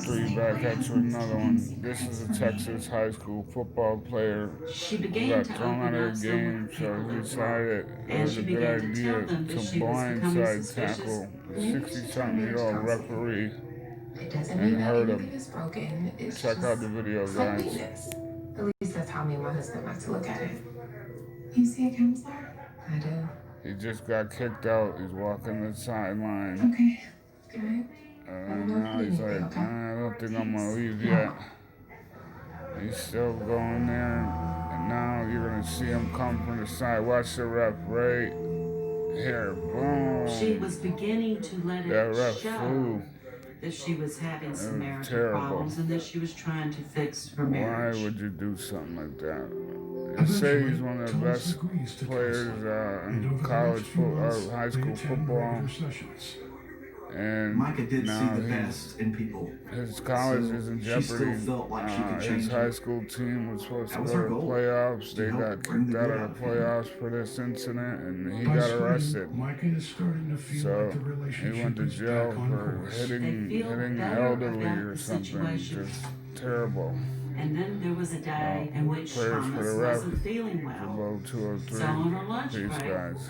203 back at you with another one. This is a Texas high school football player who got thrown out of the game, so he decided it was a good idea to blindside tackle a 60-something-year-old referee It doesn't and mean that hurt anything him. is broken. It's Check just out the video, some guys. weakness. At least that's how me and my husband like to look at it. You see a counselor? I do. He just got kicked out. He's walking the sideline. Okay. Good. And now he's like, I don't think I'm going to leave yet. He's still going there. And now you're going to see him come from the side. Watch the ref right here. Boom. She was beginning to let That it ref show flew. that she was having some marital terrible. problems and that she was trying to fix her marriage. Why would you do something like that? They say he's one of the best players in college football, high school football. And Micah did see now the best in people. his college So is in she still jeopardy. felt like she could change His high it. school team was supposed to That was go her to goal, playoffs. They help got bring kicked the out good of out the of him. playoffs for this incident, and he By got spring, arrested. Micah is starting to feel So like the relationship he went to is jail back on for course. hitting They feel better elderly about or the something. situation. Just terrible. And then there was a day in which prayers for Thomas the ref. wasn't feeling For well. low 203. So on her lunch Peace, break, guys.